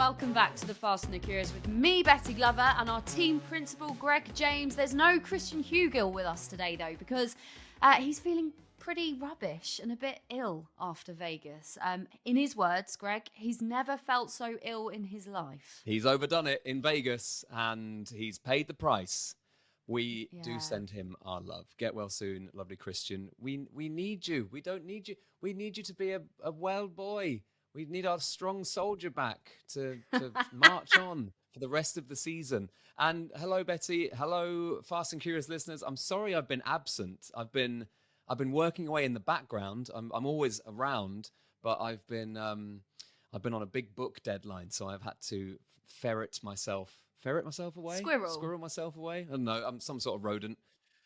welcome back to the Fast and the Curious with me, Betty Glover, and our team principal, Greg James. There's no Christian Hugill with us today, though, because he's feeling pretty rubbish and a bit ill after Vegas. In his words, Greg, he's never felt so ill in his life. He's overdone it in Vegas, and he's paid the price. We do send him our love. Get well soon, lovely Christian. We need you. We don't need you. We need you to be a well boy. We need our strong soldier back to march on for the rest of the season. And hello, Betty. Hello, Fast and Curious listeners. I'm sorry I've been absent. I've been working away in the background. I'm always around, but I've been on a big book deadline, so I've had to ferret myself away? Squirrel myself away? I don't know. I'm some sort of rodent.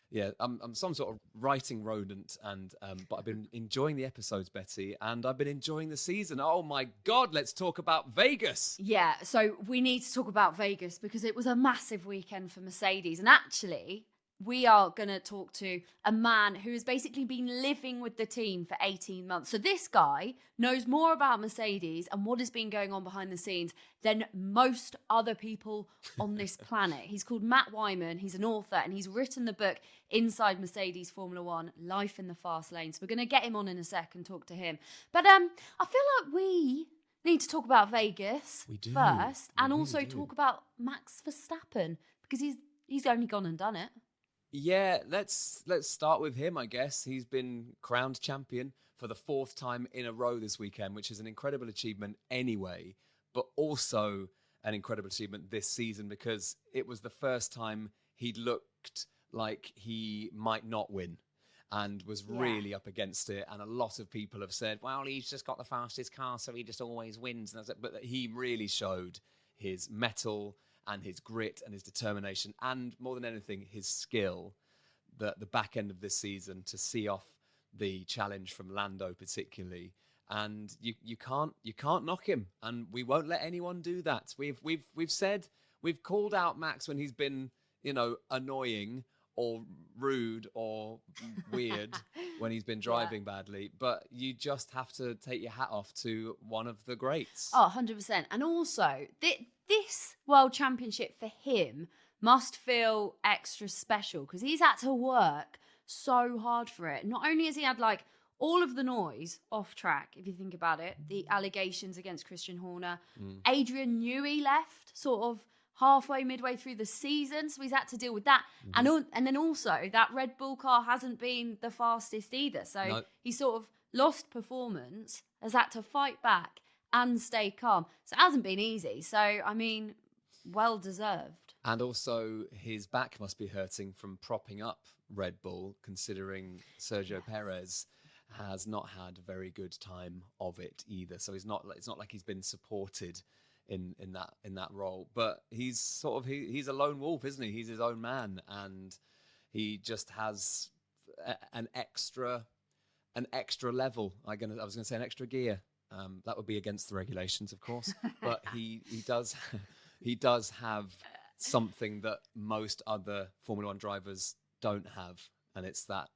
Yeah, I'm some sort of writing rodent, and but I've been enjoying the episodes, Betty, and I've been enjoying the season. Oh my God, let's talk about Vegas. Yeah, so we need to talk about Vegas because it was a massive weekend for Mercedes, and actually, we are going to talk to a man who has basically been living with the team for 18 months. So this guy knows more about Mercedes and what has been going on behind the scenes than most other people on this planet. He's called Matt Whyman. He's an author, and he's written the book Inside Mercedes Formula One, Life in the Fast Lane. So we're going to get him on in a sec and talk to him. But I feel like we need to talk about Vegas first, and also talk about Max Verstappen, because he's only gone and done it. Yeah, let's start with him, I guess. He's been crowned champion for the 4th time in a row this weekend, which is an incredible achievement anyway, but also an incredible achievement this season because it was the first time he'd looked like he might not win and was really up against it. And a lot of people have said, well, he's just got the fastest car, so he just always wins. But he really showed his mettle and his grit and his determination, and more than anything, his skill, the back end of this season to see off the challenge from Lando particularly. And you can't knock him, and we won't let anyone do that. We've called out Max when he's been, annoying or rude or weird when he's been driving badly, but you just have to take your hat off to one of the greats. Oh, 100%. And also, this World Championship for him must feel extra special because he's had to work so hard for it. Not only has he had all of the noise off track, if you think about it, the allegations against Christian Horner, Adrian Newey left sort of midway through the season, so he's had to deal with that. And then also that Red Bull car hasn't been the fastest either, so he sort of lost performance, has had to fight back and stay calm. So it hasn't been easy. So, I mean, well deserved. And also his back must be hurting from propping up Red Bull, considering Sergio Perez has not had a very good time of it either. So it's not like he's been supported in that role. But he's he's a lone wolf, isn't he? He's his own man, and he just has an extra level. I was gonna say an extra gear. That would be against the regulations, of course, but he does have something that most other Formula One drivers don't have, and it's that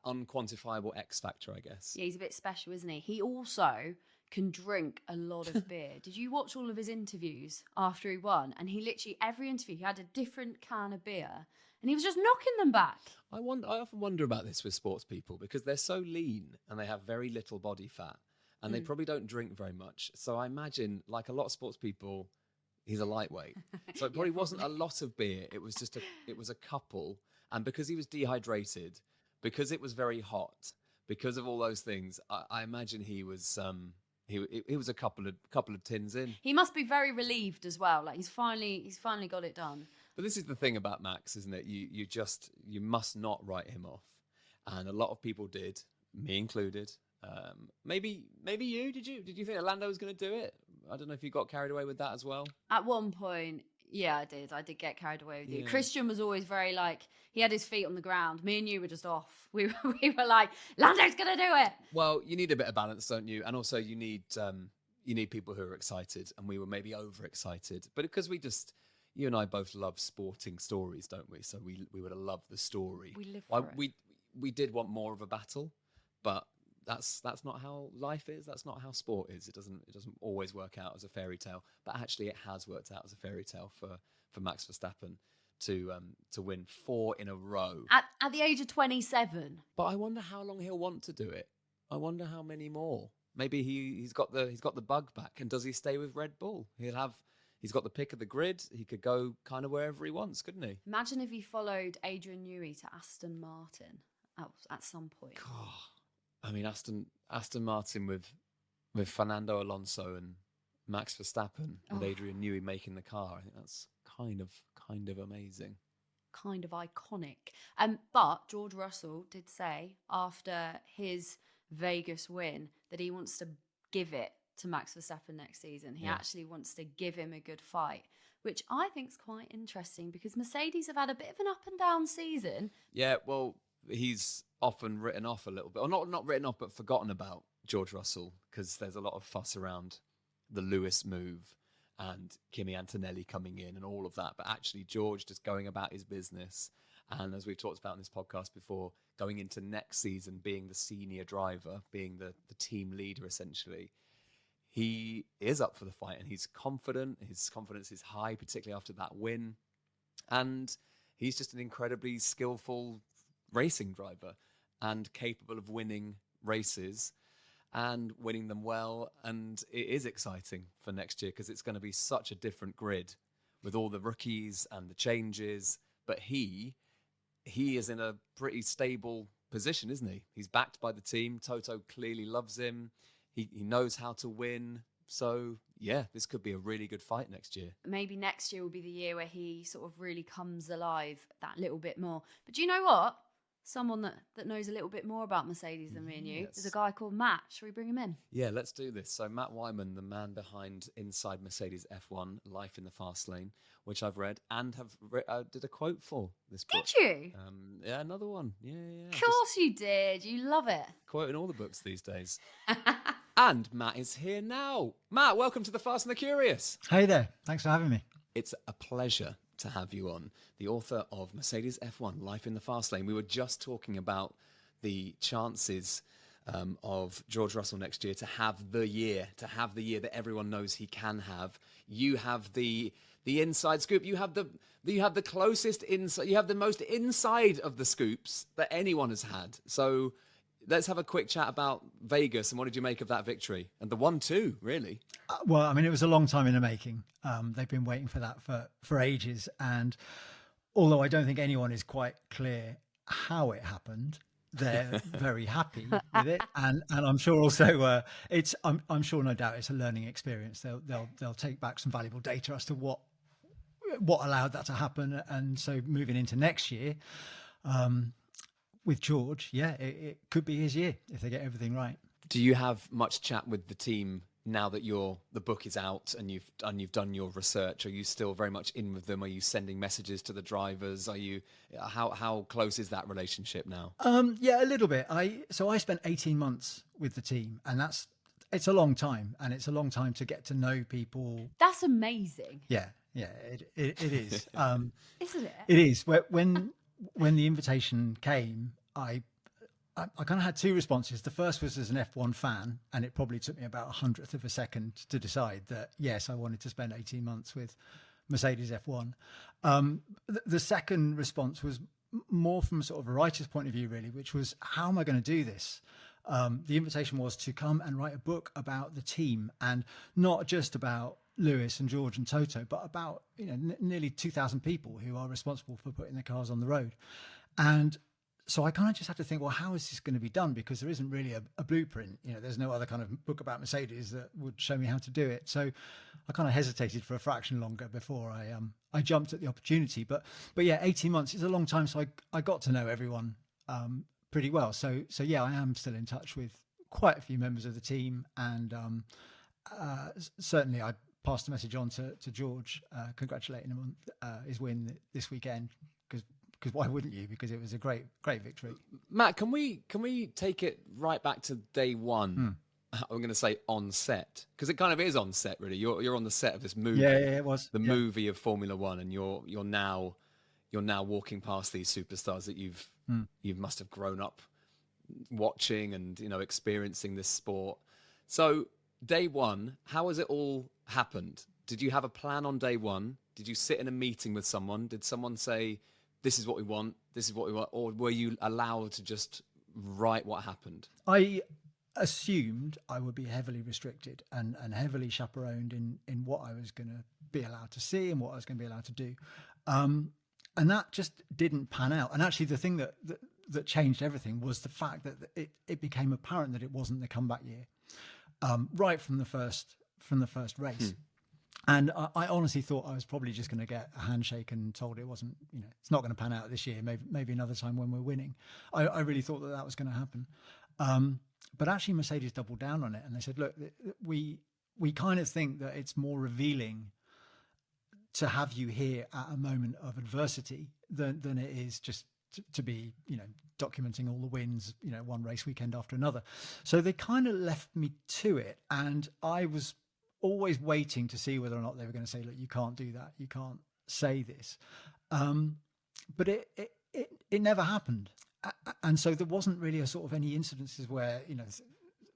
unquantifiable X factor, I guess. Yeah, he's a bit special, isn't he? He also can drink a lot of beer. Did you watch all of his interviews after he won? And he literally, every interview, he had a different can of beer, and he was just knocking them back. I often wonder about this with sports people because they're so lean and they have very little body fat, and they probably don't drink very much. So I imagine, like a lot of sports people, he's a lightweight. So it probably wasn't a lot of beer. It was a couple. And because he was dehydrated, because it was very hot, because of all those things, I imagine he was he was a couple of tins in. He must be very relieved as well. Like he's finally got it done. But this is the thing about Max, isn't it? You must not write him off, and a lot of people did, me included. Maybe you did you think Lando was going to do it? I don't know if you got carried away with that as well. At one point, yeah, I did get carried away with you. Christian was always very he had his feet on the ground. Me and you were just off. We were like, Lando's going to do it. Well, you need a bit of balance, don't you? And also you need people who are excited, and we were maybe overexcited. But because you and I both love sporting stories, don't we? So we would have loved the story. We live for it. We did want more of a battle, but that's not how life is. That's not how sport is. It doesn't always work out as a fairy tale. But actually, it has worked out as a fairy tale for Max Verstappen to win 4 in a row At the age of 27. But I wonder how long he'll want to do it. I wonder how many more. Maybe he's got the bug back, and does he stay with Red Bull? He's got the pick of the grid. He could go kind of wherever he wants, couldn't he? Imagine if he followed Adrian Newey to Aston Martin at some point. God. I mean, Aston Martin with Fernando Alonso and Max Verstappen and Adrian Newey making the car. I think that's kind of amazing. Kind of iconic. But George Russell did say after his Vegas win that he wants to give it to Max Verstappen next season. He actually wants to give him a good fight, which I think is quite interesting because Mercedes have had a bit of an up and down season. Yeah, well, he's often written off a little bit, or not written off, but forgotten about, George Russell, because there's a lot of fuss around the Lewis move and Kimi Antonelli coming in and all of that. But actually, George just going about his business. And as we've talked about in this podcast before, going into next season, being the senior driver, being the team leader, essentially, he is up for the fight and he's confident. His confidence is high, particularly after that win. And he's just an incredibly skillful racing driver and capable of winning races and winning them well. And it is exciting for next year because it's going to be such a different grid with all the rookies and the changes. But he is in a pretty stable position, isn't he? He's backed by the team. Toto clearly loves him. He knows how to win. So, yeah, this could be a really good fight next year. Maybe next year will be the year where he sort of really comes alive that little bit more. But do you know what? Someone that knows a little bit more about Mercedes than me and you is a guy called Matt. Shall we bring him in? Yeah, let's do this. So Matt Whyman, the man behind Inside Mercedes F1, Life in the Fast Lane, which I've read and did a quote for this book. Did you? Yeah, another one. Yeah. Of course you did. You love it. Quoting all the books these days. And Matt is here now. Matt, welcome to The Fast and the Curious. Hey there. Thanks for having me. It's a pleasure to have you on, the author of Mercedes F1, Life in the Fast Lane. We were just talking about the chances of George Russell next year to have the year that everyone knows he can have. You have the inside scoop. You have the closest inside. You have the most inside of the scoops that anyone has had. So let's have a quick chat about Vegas and what did you make of that victory and the 1-2, really? Well, I mean, it was a long time in the making. They've been waiting for that for ages. And although I don't think anyone is quite clear how it happened, they're very happy with it. And I'm sure also I'm sure no doubt it's a learning experience. They'll take back some valuable data as to what allowed that to happen. And so moving into next year, with George, it could be his year if they get everything right. Do you have much chat with the team now that the book is out and you've done your research? Are you still very much in with them? Are you sending messages to the drivers? How close is that relationship now? Yeah, a little bit. I spent 18 months with the team, and it's a long time, and it's a long time to get to know people. That's amazing. Yeah, it is. Isn't it? It is. When the invitation came, I kind of had two responses. The first was as an F1 fan, and it probably took me about 100th of a second to decide that, yes, I wanted to spend 18 months with Mercedes F1. The second response was more from sort of a writer's point of view, really, which was, how am I going to do this? The invitation was to come and write a book about the team, and not just about Lewis and George and Toto, but about nearly 2,000 people who are responsible for putting the cars on the road. And so I kind of just had to think, well, how is this going to be done? Because there isn't really a blueprint. There's no other kind of book about Mercedes that would show me how to do it. So I kind of hesitated for a fraction longer before I jumped at the opportunity. But yeah, 18 months is a long time. So I got to know everyone pretty well. So yeah, I am still in touch with quite a few members of the team, and certainly I passed a message on to George, congratulating him on his win this weekend, because why wouldn't you? Because it was a great victory. Matt, can we take it right back to day one? I'm going to say on set, because it kind of is on set, really. You're on the set of this movie. Yeah, it was the movie of Formula One, and you're now walking past these superstars that you must have grown up watching and, experiencing this sport. So day one, how has it all happened? Did you have a plan on day one? Did you sit in a meeting with someone? Did someone say, this is what we want, this is what we want? Or were you allowed to just write what happened? I assumed I would be heavily restricted and heavily chaperoned in what I was going to be allowed to see and what I was going to be allowed to do. And that just didn't pan out. And actually the thing that changed everything was the fact that it became apparent that it wasn't the comeback year, right from the first race. And I honestly thought I was probably just going to get a handshake and told it wasn't, it's not going to pan out this year. Maybe another time when we're winning. I really thought that was going to happen. But actually Mercedes doubled down on it and they said, look, we kind of think that it's more revealing to have you here at a moment of adversity than it is just to be, documenting all the wins, one race weekend after another. So they kind of left me to it. And I was always waiting to see whether or not they were going to say, look, you can't do that. You can't say this. But it never happened. And so there wasn't really a sort of any incidences where,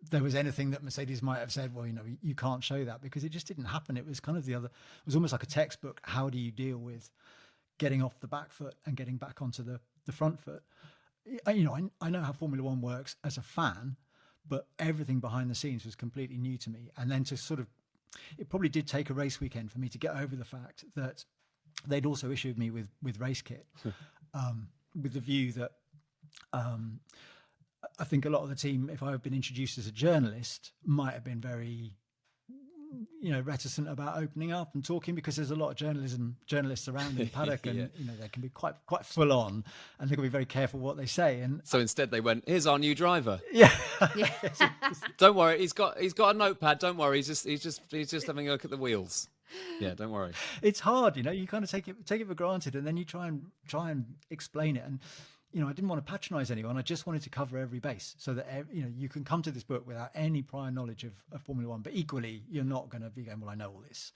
there was anything that Mercedes might have said, well, you can't show that, because it just didn't happen. It was kind of it was almost like a textbook. How do you deal with getting off the back foot and getting back onto the front foot? I know how Formula One works as a fan, but everything behind the scenes was completely new to me. And then it probably did take a race weekend for me to get over the fact that they'd also issued me with race kit, with the view that, I think a lot of the team, if I had been introduced as a journalist, might have been very, reticent about opening up and talking, because there's a lot of journalists around in the paddock, and they can be quite full on, and they've got to be very careful what they say. And so instead they went, here's our new driver. Yeah. Don't worry, he's got a notepad. Don't worry, he's just having a look at the wheels. Yeah, don't worry. It's hard, you kind of take it for granted, and then you try and explain it. And I didn't want to patronize anyone. I just wanted to cover every base so that, you can come to this book without any prior knowledge of Formula One, but equally you're not going to be going, well, I know all this.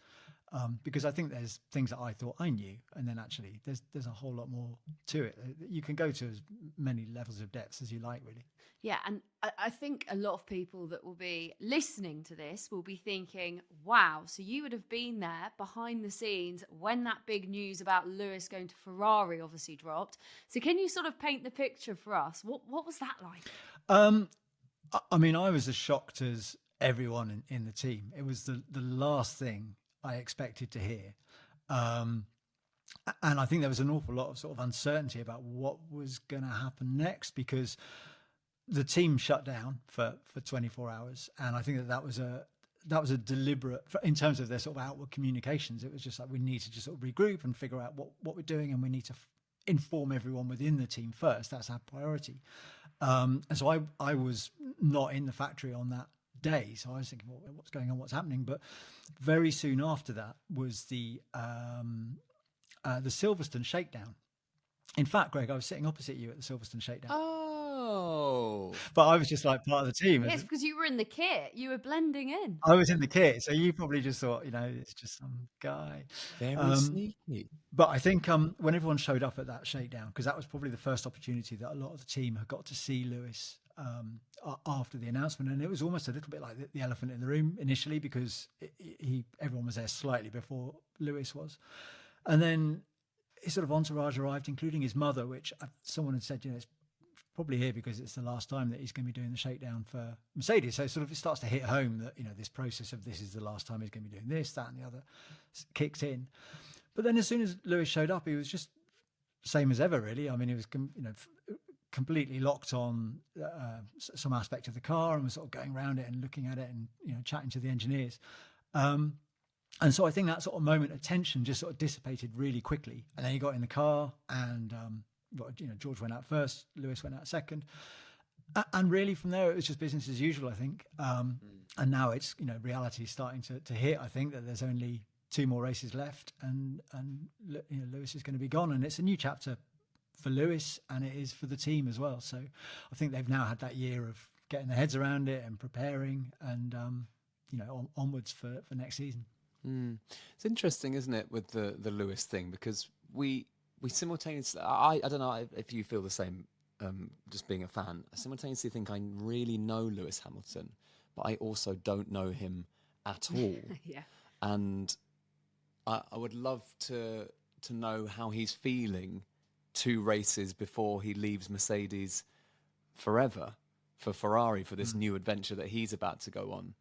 Because I think there's things that I thought I knew, and then actually there's a whole lot more to it. You can go to as many levels of depth as you like, really. Yeah, and I think a lot of people that will be listening to this will be thinking, wow, so you would have been there behind the scenes when that big news about Lewis going to Ferrari obviously dropped. So can you sort of paint the picture for us? What was that like? I mean, I was as shocked as everyone in the team. It was the last thing I expected to hear. And I think there was an awful lot of sort of uncertainty about what was going to happen next, because the team shut down for 24 hours. And I think that was a deliberate, in terms of their sort of outward communications. It was just like, we need to just sort of regroup and figure out what we're doing, and we need to inform everyone within the team first. That's our priority. And so I was not in the factory on that day, so I was thinking, well, what's going on, what's happening? But very soon after that was the Silverstone shakedown. In fact, Greg, I was sitting opposite you at the Silverstone shakedown. Oh, but I was just like part of the team. Yes, because you were in the kit, you were blending in. I was in the kit, so you probably just thought, it's just some guy. Very sneaky. But I think when everyone showed up at that shakedown, because that was probably the first opportunity that a lot of the team had got to see Lewis after the announcement, and it was almost a little bit like the elephant in the room initially, because everyone was there slightly before Lewis was, and then his sort of entourage arrived, including his mother, which someone had said, it's probably here because it's the last time that he's going to be doing the shakedown for Mercedes. So sort of it starts to hit home that, this process of this is the last time he's going to be doing this, that, and the other kicks in. But then as soon as Lewis showed up, he was just same as ever, really. I mean, he was, completely locked on some aspect of the car, and was sort of going around it and looking at it and, chatting to the engineers. And so I think that sort of moment of tension just sort of dissipated really quickly. And then he got in the car, and, George went out first, Lewis went out second. And really from there, it was just business as usual, I think. And now it's, reality starting to hit. I think that there's only 2 more races left, and Lewis is going to be gone. And it's a new chapter for Lewis, and it is for the team as well. So I think they've now had that year of getting their heads around it and preparing, and, onwards for next season. It's interesting, isn't it, with the Lewis thing, because we simultaneously, I don't know if you feel the same just being a fan, I simultaneously think I really know Lewis Hamilton, but I also don't know him at all. Yeah. And I would love to know how he's feeling 2 races before he leaves Mercedes forever for Ferrari for this new adventure that he's about to go on,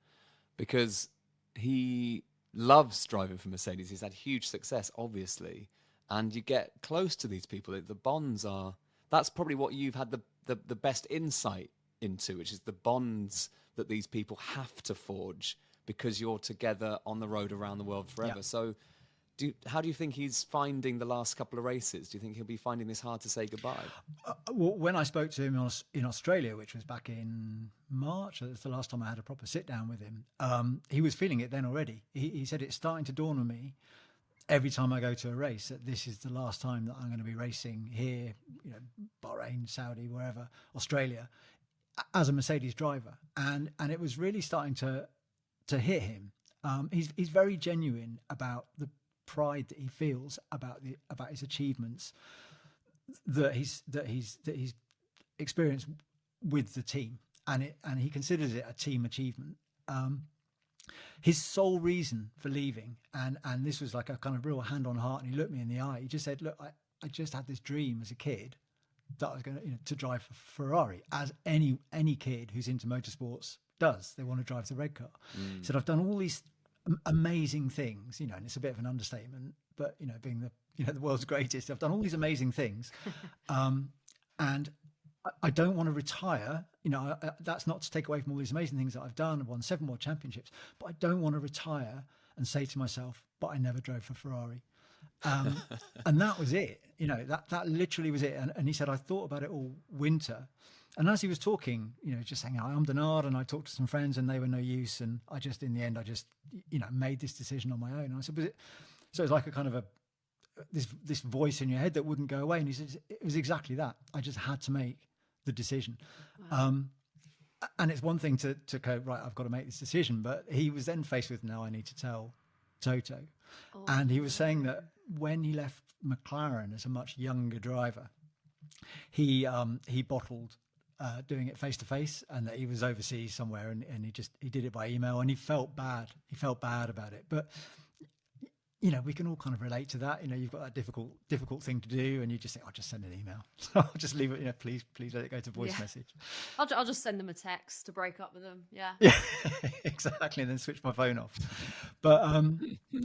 because he loves driving for Mercedes. He's had huge success, obviously, and you get close to these people. The bonds are, that's probably what you've had the best insight into, which is the bonds that these people have to forge because you're together on the road around the world forever. Yeah. So how do you think he's finding the last couple of races? Do you think he'll be finding this hard to say goodbye? Well, when I spoke to him in Australia, which was back in March, that's the last time I had a proper sit down with him, he was feeling it then already. He said it's starting to dawn on me every time I go to a race that this is the last time that I'm going to be racing here, Bahrain, Saudi, wherever, Australia, as a Mercedes driver. And it was really starting to hit him. He's very genuine about the pride that he feels about his achievements that he's experienced with the team, and he considers it a team achievement. His sole reason for leaving, and this was like a kind of real hand on heart, and he looked me in the eye. He just said, "Look, I just had this dream as a kid that I was going to drive for Ferrari, as any kid who's into motorsports does. They want to drive the red car." He said, "I've done all these amazing things, and it's a bit of an understatement, but being the world's greatest, I've done all these amazing things, and I don't want to retire. That's not to take away from all these amazing things that I've done. I've won 7 world championships, but I don't want to retire and say to myself, but I never drove for Ferrari." And that was it. That literally was it. And he said, "I thought about it all winter." And as he was talking, just saying, "I'm Denard," and I talked to some friends and they were no use. And in the end, I just made this decision on my own. And I said, "Was it?" So it's like a kind of this voice in your head that wouldn't go away. And he said, "It was exactly that. I just had to make the decision." Wow. And it's one thing to go, right, I've got to make this decision. But he was then faced with, now I need to tell Toto. Oh, and he was saying that when he left McLaren as a much younger driver, he bottled doing it face to face, and that he was overseas somewhere, and he did it by email, and he felt bad about it. But we can all kind of relate to that. You've got that difficult thing to do, and you just think, I'll just send an email. I'll just leave it, please let it go to voice message. I'll just send them a text to break up with them. Yeah, exactly, and then switch my phone off. But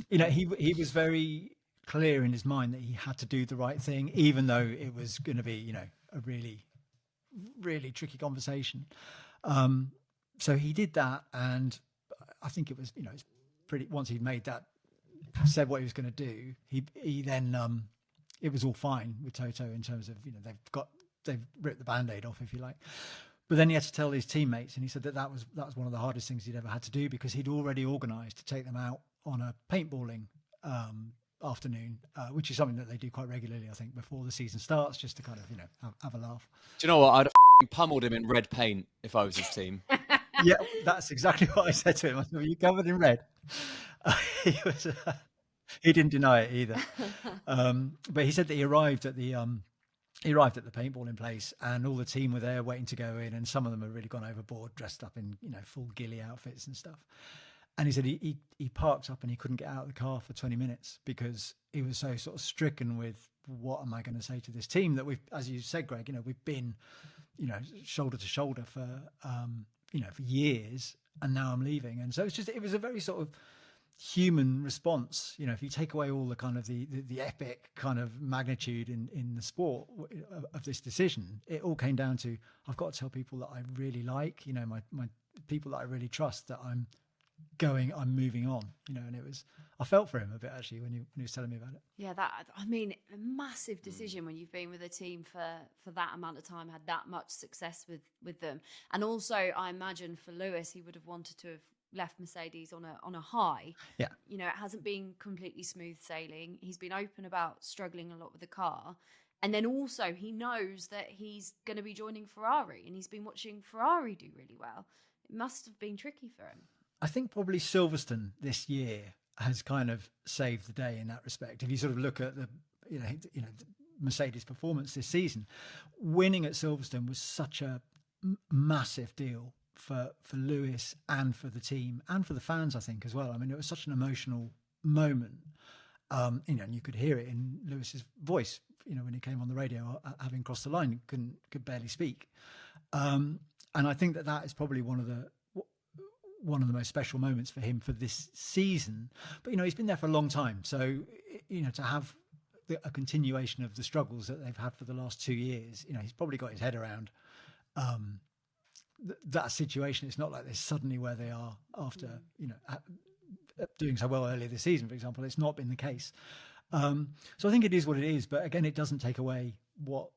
he was very clear in his mind that he had to do the right thing, even though it was going to be a really, really tricky conversation. So he did that, and I think it was it's pretty, once he'd made that, said what he was going to do, he then it was all fine with Toto in terms of they've ripped the band-aid off, if you like. But then he had to tell his teammates, and he said that was one of the hardest things he'd ever had to do, because he'd already organised to take them out on a paintballing afternoon, which is something that they do quite regularly, I think, before the season starts, just to kind of have a laugh. Do you know what? I'd have pummeled him in red paint if I was his team. Yeah, that's exactly what I said to him. I said, "Were you covered in red?" He didn't deny it either. But he said that he arrived at the paintballing place, and all the team were there waiting to go in, and some of them had really gone overboard, dressed up in full ghillie outfits and stuff. And he said he parked up and he couldn't get out of the car for 20 minutes because he was so sort of stricken with, what am I going to say to this team that we've, as you said, Greg, we've been shoulder to shoulder for for years, and now I'm leaving. And so it was a very sort of human response. If you take away all the kind of the epic kind of magnitude in the sport of this decision, it all came down to, I've got to tell people that I really like, my people that I really trust, that I'm moving on, and I felt for him a bit, actually, when he was telling me about it. Yeah, a massive decision when you've been with a team for that amount of time, had that much success with them. And also, I imagine for Lewis, he would have wanted to have left Mercedes on a high. Yeah. It hasn't been completely smooth sailing. He's been open about struggling a lot with the car. And then also he knows that he's going to be joining Ferrari, and he's been watching Ferrari do really well. It must have been tricky for him. I think probably Silverstone this year has kind of saved the day in that respect. If you sort of look at Mercedes performance this season. Winning at Silverstone was such a massive deal for Lewis and for the team and for the fans, I think, as well. I mean, it was such an emotional moment, and you could hear it in Lewis's voice, when he came on the radio, having crossed the line, could barely speak. And I think that is probably one of the most special moments for him for this season. But he's been there for a long time, so to have a continuation of the struggles that they've had for the last 2 years, he's probably got his head around that situation. It's not like they're suddenly where they are after doing so well earlier this season, for example. It's not been the case. So I think it is what it is, but again, it doesn't take away what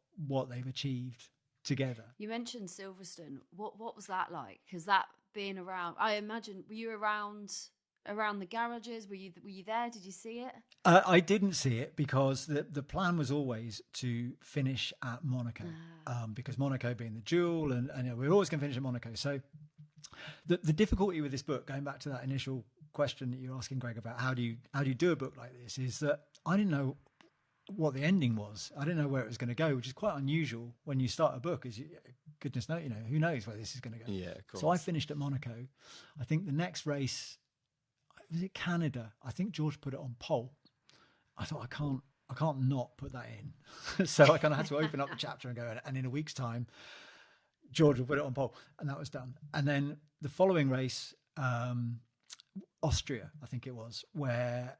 they've achieved together. You mentioned Silverstone. What was that like? Because that being around, I imagine, were you around the garages? Were you there? Did you see it? I didn't see it because the plan was always to finish at Monaco, because Monaco being the jewel, and we're always going to finish at Monaco. So the difficulty with this book, going back to that initial question that you're asking, Greg, about how do you do a book like this, is that I didn't know what the ending was. I didn't know where it was going to go, which is quite unusual when you start a book. Goodness knows, who knows where this is going to go. Yeah, of course. So I finished at Monaco. I think the next race, was it Canada? I think George put it on pole. I thought, I can't not put that in. So I kind of had to open up the chapter and go, and in a week's time, George will put it on pole, and that was done. And then the following race, Austria, I think it was, where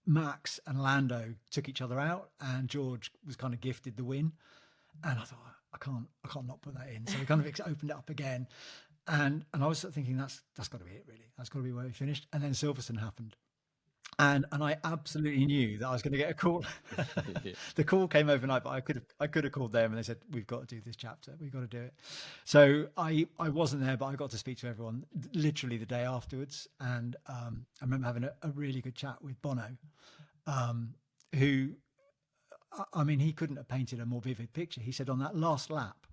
Max and Lando took each other out, and George was kind of gifted the win. And I thought, I can't not put that in. So we kind of opened it up again, and I was thinking that's got to be it, really. That's got to be where we finished. And then Silverstone happened, and I absolutely knew that I was going to get a call. The call came overnight, but I could have called them, and they said, we've got to do this chapter. We've got to do it. So I wasn't there, but I got to speak to everyone literally the day afterwards, and I remember having a really good chat with Bono, who, I mean, he couldn't have painted a more vivid picture. He said on that last lap,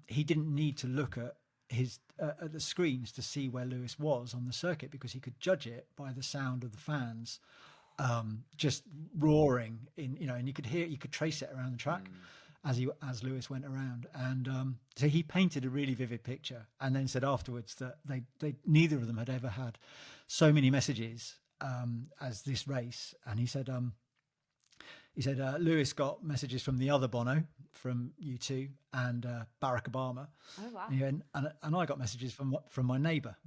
he didn't need to look at at the screens to see where Lewis was on the circuit, because he could judge it by the sound of the fans just roaring and you could trace it around the track as Lewis went around, and so he painted a really vivid picture, and then said afterwards that they neither of them had ever had so many messages as this race. And he said Lewis got messages from the other Bono, from U2, and Barack Obama. Oh wow! And I got messages from my neighbour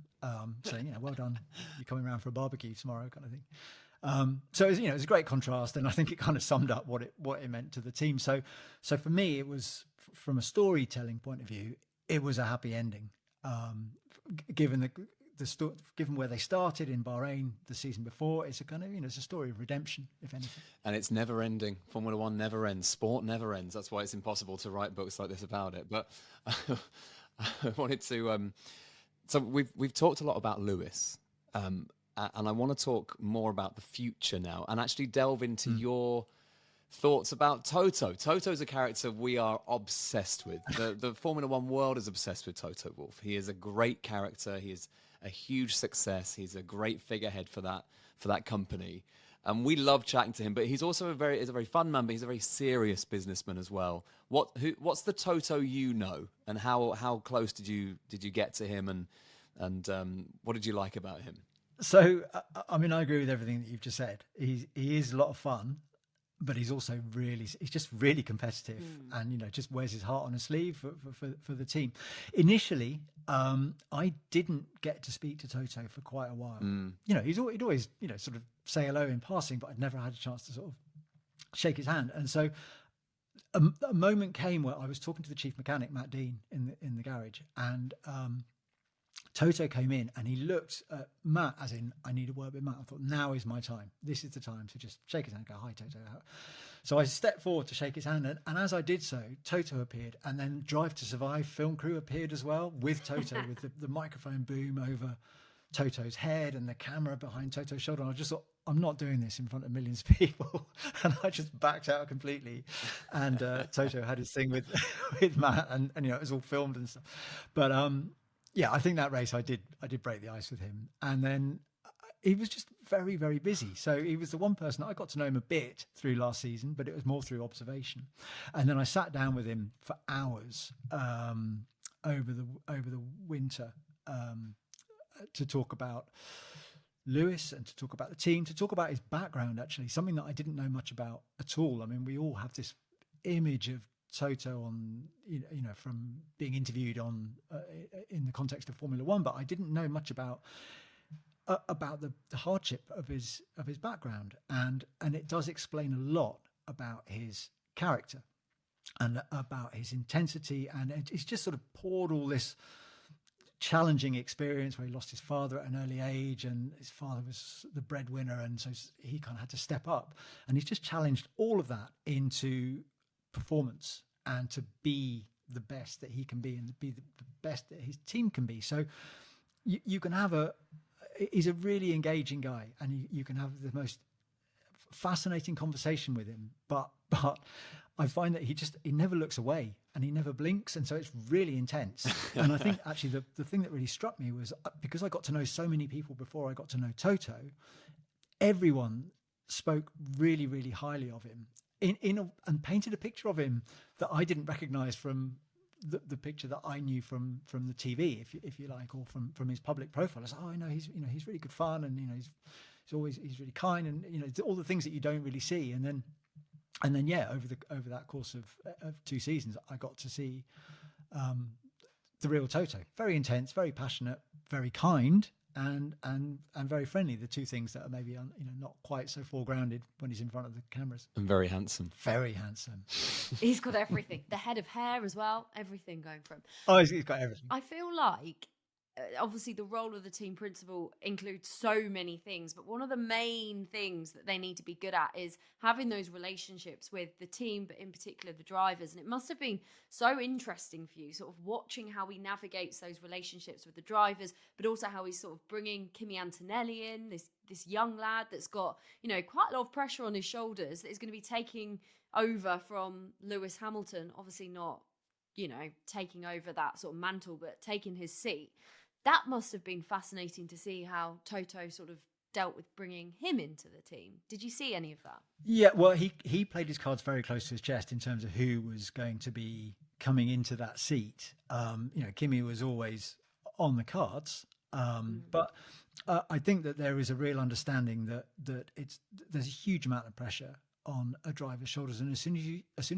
saying, well done, you're coming around for a barbecue tomorrow, kind of thing. So it was a great contrast, and I think it kind of summed up what it meant to the team. So for me, it was, from a storytelling point of view, it was a happy ending, given given where they started in Bahrain the season before. It's a kind of it's a story of redemption, if anything. And it's never ending. Formula One never ends. Sport never ends. That's why it's impossible to write books like this about it. But I wanted to. So we've talked a lot about Lewis, and I want to talk more about the future now, and actually delve into your thoughts about Toto. Toto's a character we are obsessed with. The Formula One world is obsessed with Toto Wolff. He is a great character. He is a huge success. He's a great figurehead for that company. And we love chatting to him, but he's also a very fun man, but he's a very serious businessman as well. What's the Toto you know, and how close did you get to him, and what did you like about him? So I mean, I agree with everything that you've just said. He is a lot of fun, but he's also he's just really competitive, and just wears his heart on his sleeve for the team. Initially, I didn't get to speak to Toto for quite a while. He'd always sort of say hello in passing, but I'd never had a chance to sort of shake his hand. And so a moment came where I was talking to the chief mechanic, Matt Dean, in the garage, and Toto came in and he looked at Matt as in, I need a word with Matt. I thought, now is my time. This is the time to just shake his hand and go, hi, Toto. So I stepped forward to shake his hand, and as I did so, Toto appeared, and then Drive to Survive film crew appeared as well, with Toto, with the microphone boom over Toto's head and the camera behind Toto's shoulder. And I just thought, I'm not doing this in front of millions of people. And I just backed out completely. And Toto had his thing with Matt, and it was all filmed and stuff. But yeah, I think that race I did break the ice with him. And then he was just very, very busy. So he was the one person I got to know him a bit through last season, but it was more through observation. And then I sat down with him for hours over the winter to talk about Lewis and to talk about the team, to talk about his background, actually, something that I didn't know much about at all. I mean, we all have this image of Toto on, from being interviewed on in the context of Formula One, but I didn't know much about the hardship of his background, and it does explain a lot about his character and about his intensity, and it's just sort of poured all this challenging experience where he lost his father at an early age, and his father was the breadwinner, and so he kind of had to step up, and he's just challenged all of that into performance and to be the best that he can be and to be the best that his team can be. So you can have he's a really engaging guy, and you can have the most fascinating conversation with him, but I find that he never looks away and he never blinks, and so it's really intense. And I think actually the thing that really struck me was, because I got to know so many people before I got to know Toto, everyone spoke really, really highly of him and painted a picture of him that I didn't recognize from the picture that I knew from the TV, if you like, or from his public profile. I was like, I know he's really good fun, and he's really kind, and all the things that you don't really see. And then yeah, over that course of 2 seasons, I got to see the real Toto. Very intense, very passionate, very kind, and very friendly. The two things that are maybe not quite so foregrounded when he's in front of the cameras. And very handsome. Very handsome. He's got everything. The head of hair as well. Everything going for him. Oh, he's got everything. I feel like, obviously, the role of the team principal includes so many things, but one of the main things that they need to be good at is having those relationships with the team, but in particular the drivers. And it must have been so interesting for you, sort of watching how he navigates those relationships with the drivers, but also how he's sort of bringing Kimi Antonelli in, this young lad that's got, quite a lot of pressure on his shoulders, that is going to be taking over from Lewis Hamilton, obviously not, taking over that sort of mantle, but taking his seat. That must have been fascinating to see how Toto sort of dealt with bringing him into the team. Did you see any of that? Yeah, well, he played his cards very close to his chest in terms of who was going to be coming into that seat. Kimi was always on the cards, but I think that there is a real understanding that there's a huge amount of pressure on a driver's shoulders, and as soon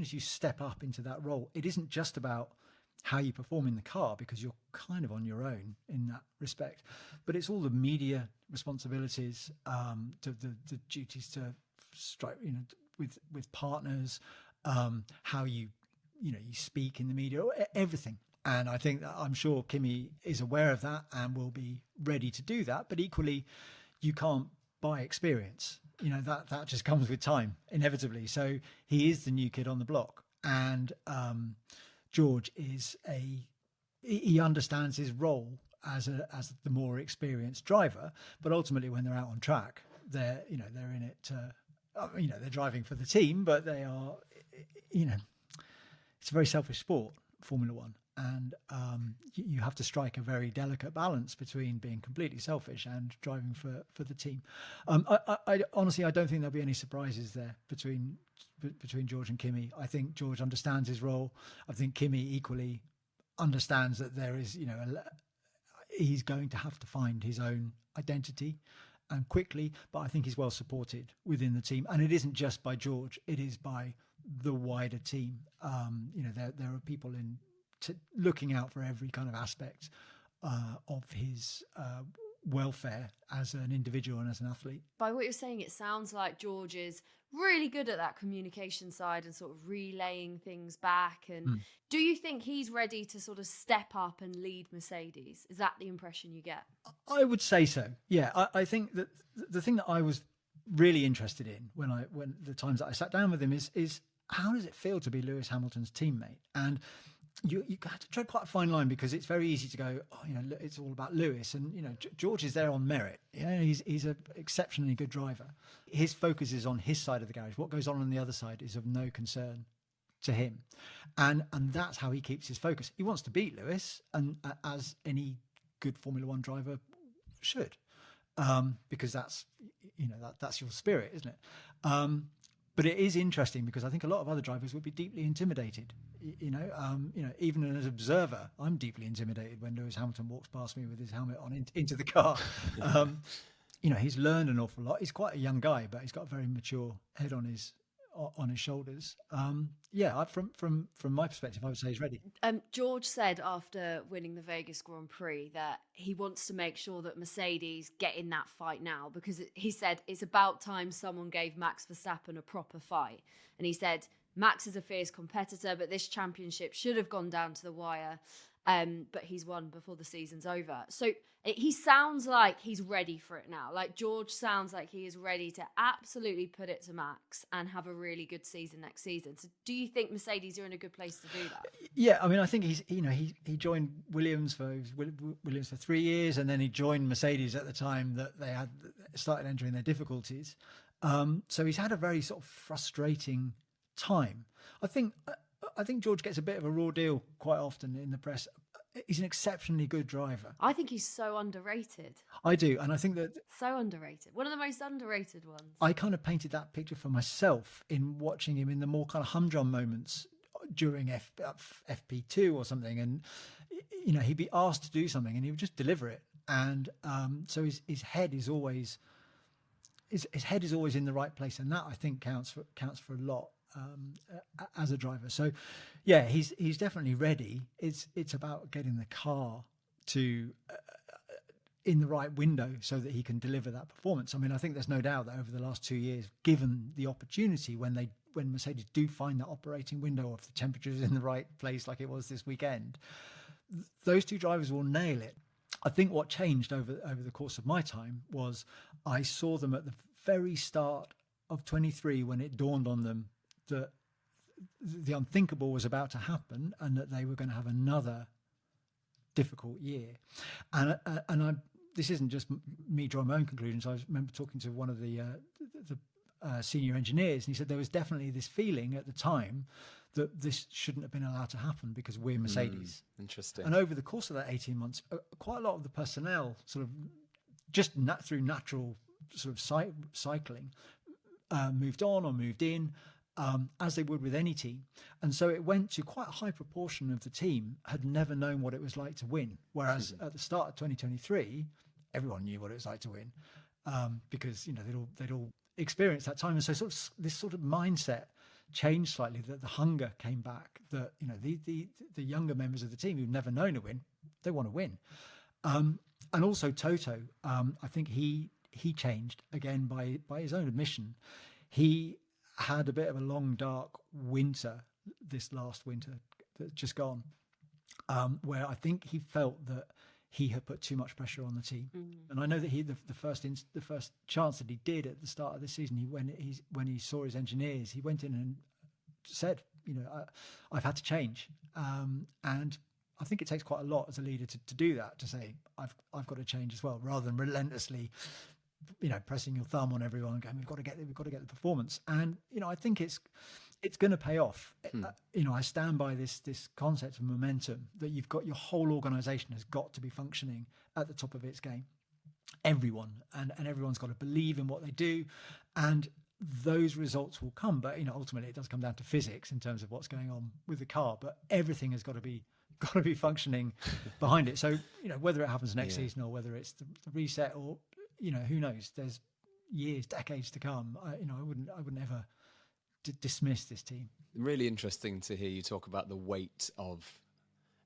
as you step up into that role, it isn't just about how you perform in the car, because you're kind of on your own in that respect, but it's all the media responsibilities, the duties to strike, with partners, how you speak in the media, everything. And I think that, I'm sure Kimi is aware of that and will be ready to do that. But equally, you can't buy experience. That just comes with time, inevitably. So he is the new kid on the block, and George he understands his role as the more experienced driver, but ultimately when they're out on track, they're in it. They're driving for the team, but they are, it's a very selfish sport, Formula One, and you have to strike a very delicate balance between being completely selfish and driving for the team. I honestly, I don't think there'll be any surprises there between George and Kimi. I think George understands his role. I think Kimi equally understands that there is, he's going to have to find his own identity, and quickly, but I think he's well supported within the team. And it isn't just by George, it is by the wider team. There are people looking out for every kind of aspect of his welfare as an individual and as an athlete. By what you're saying, it sounds like George is really good at that communication side and sort of relaying things back. And do you think he's ready to sort of step up and lead Mercedes? Is that the impression you get? I would say so. Yeah, I think that the thing that I was really interested in when the times that I sat down with him is how does it feel to be Lewis Hamilton's teammate? And you have to tread quite a fine line, because it's very easy to go, it's all about Lewis, and George is there on merit. He's an exceptionally good driver. His focus is on his side of the garage. What goes on the other side is of no concern to him, and that's how he keeps his focus. He wants to beat Lewis, and as any good Formula One driver should. because that's, that's your spirit, isn't it? But it is interesting because I think a lot of other drivers would be deeply intimidated. Even as an observer, I'm deeply intimidated when Lewis Hamilton walks past me with his helmet on into the car. He's learned an awful lot. He's quite a young guy, but he's got a very mature head on his shoulders. From my perspective, I would say he's ready. George said after winning the Vegas Grand Prix that he wants to make sure that Mercedes get in that fight now, because he said it's about time someone gave Max Verstappen a proper fight. And he said Max is a fierce competitor, but this championship should have gone down to the wire. But he's won before the season's over. So he sounds like he's ready for it now. Like George sounds like he is ready to absolutely put it to Max and have a really good season next season. So do you think Mercedes are in a good place to do that? Yeah, I mean, I think he joined Williams for 3 years, and then he joined Mercedes at the time that they had started entering their difficulties. So he's had a very sort of frustrating time. I think George gets a bit of a raw deal quite often in the press. He's an exceptionally good driver. I think he's so underrated. I do. And I think that... So underrated. One of the most underrated ones. I kind of painted that picture for myself in watching him in the more kind of humdrum moments during FP2 or something. And, he'd be asked to do something and he would just deliver it. And so his head is always... His head is always in the right place. And that, I think, counts for a lot. As a driver. So yeah, he's definitely ready. It's about getting the car to in the right window so that he can deliver that performance. I mean, I think there's no doubt that over the last 2 years, given the opportunity, when Mercedes do find that operating window of the temperatures in the right place like it was this weekend, those two drivers will nail it. I think what changed over the course of my time was I saw them at the very start of 23 when it dawned on them that the unthinkable was about to happen and that they were going to have another difficult year. And this isn't just me drawing my own conclusions. I remember talking to one of the senior engineers, and he said there was definitely this feeling at the time that this shouldn't have been allowed to happen because we're Mercedes. Interesting. And over the course of that 18 months, quite a lot of the personnel sort of just through natural sort of cycling moved on or moved in, as they would with any team. And so it went to quite a high proportion of the team had never known what it was like to win. Whereas at the start of 2023, everyone knew what it was like to win, because, they'd all experienced that time. And so this sort of mindset changed slightly, that the hunger came back, that, the younger members of the team who've never known a win, they want to win. And also Toto, I think he changed again by his own admission. He had a bit of a long, dark winter, this last winter that's just gone, where I think he felt that he had put too much pressure on the team. And I know that the first chance that he did at the start of the season, when he saw his engineers, he went in and said, I've had to change. And I think it takes quite a lot as a leader to do that, to say, I've got to change as well, rather than relentlessly pressing your thumb on everyone, going, we've got to get the performance. And I think it's going to pay off. I stand by this concept of momentum, that you've got your whole organization has got to be functioning at the top of its game. Everyone and everyone's got to believe in what they do, and those results will come. But ultimately, it does come down to physics in terms of what's going on with the car. But everything has got to be functioning behind it. So whether it happens next season or whether it's the reset or who knows? There's years, decades to come. I wouldn't ever dismiss this team. Really interesting to hear you talk about the weight of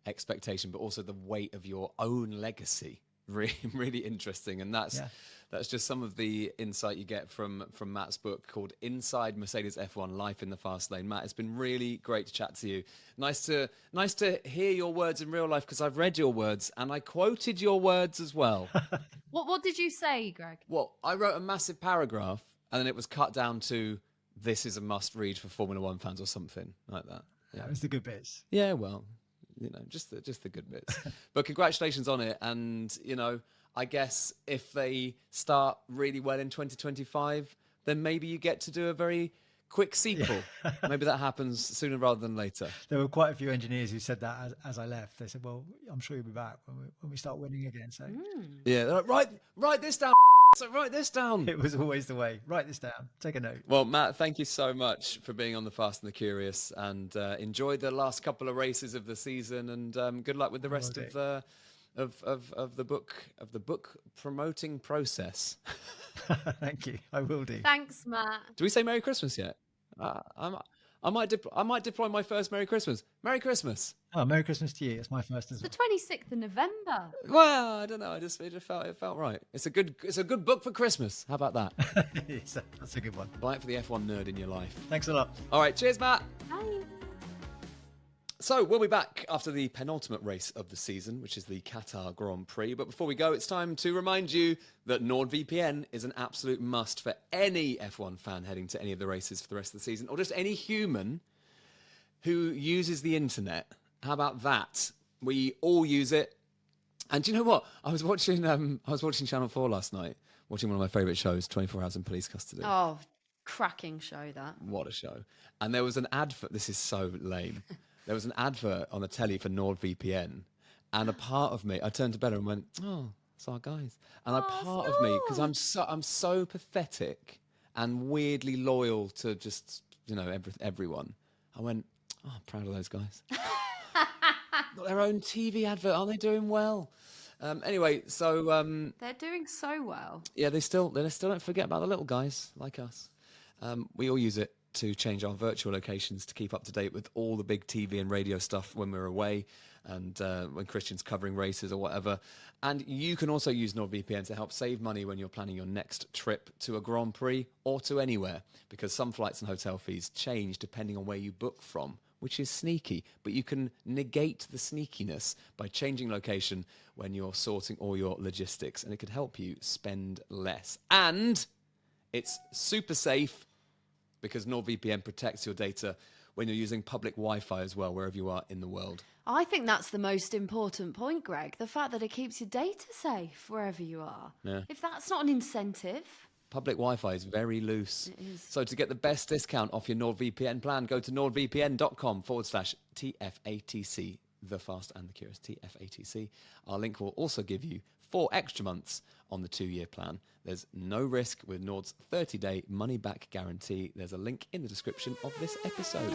expectation, but also the weight of your own legacy. Really, really interesting, and that's just some of the insight you get from Matt's book called Inside Mercedes F1: Life in the Fast Lane. Matt, it's been really great to chat to you. Nice to hear your words in real life, because I've read your words and I quoted your words as well. What did you say, Greg? Well, I wrote a massive paragraph and then it was cut down to, this is a must read for Formula One fans, or something like that. Yeah, it was the good bits. Yeah, well, just the good bits. But congratulations on it. And, I guess if they start really well in 2025, then maybe you get to do a very quick sequel. Maybe that happens sooner rather than later. There were quite a few engineers who said that as I left. They said, well, I'm sure you'll be back when we start winning again. So yeah, write this down. So write this down. It was always the way. Write this down. Take a note. Well, Matt, thank you so much for being on the Fast and the Curious, and enjoy the last couple of races of the season, and good luck with the rest of the book promoting process. Thank you. I will do. Thanks, Matt. Do we say Merry Christmas yet? I might deploy my first Merry Christmas. Merry Christmas. Oh, Merry Christmas to you. It's my first as The well. 26th of November. Well, I don't know. It just felt right. It's a good book for Christmas. How about that? That's a good one. Buy it for the F1 nerd in your life. Thanks a lot. All right, cheers, Matt. Bye. So we'll be back after the penultimate race of the season, which is the Qatar Grand Prix. But before we go, it's time to remind you that NordVPN is an absolute must for any F1 fan heading to any of the races for the rest of the season, or just any human who uses the internet. How about that? We all use it. And do you know what? I was watching Channel 4 last night, watching one of my favourite shows, 24 Hours in Police Custody. Oh, cracking show that. What a show. And there was an advert. This is so lame. There was an advert on the telly for NordVPN. And a part of me, I turned to Bella and went, oh, it's our guys. And a part of me, because I'm so pathetic and weirdly loyal to just, everyone. I went, oh, I'm proud of those guys. Got their own TV advert. Aren't they doing well? Anyway, so They're doing so well. yeah, they still don't forget about the little guys like us. We all use it to change our virtual locations to keep up to date with all the big TV and radio stuff when we're away, and when Christian's covering races or whatever. And you can also use NordVPN to help save money when you're planning your next trip to a Grand Prix or to anywhere, because some flights and hotel fees change depending on where you book from, which is sneaky. But you can negate the sneakiness by changing location when you're sorting all your logistics, and it could help you spend less. And it's super safe because NordVPN protects your data when you're using public Wi-Fi as well, wherever you are in the world. I think that's the most important point, Greg. The fact that it keeps your data safe wherever you are. Yeah. If that's not an incentive. Public Wi-Fi is very loose. It is. So to get the best discount off your NordVPN plan, go to nordvpn.com/TFATC, the Fast and the Curious, TFATC. Our link will also give you 4 extra months on the 2-year plan. There's no risk with Nord's 30-day money-back guarantee. There's a link in the description of this episode.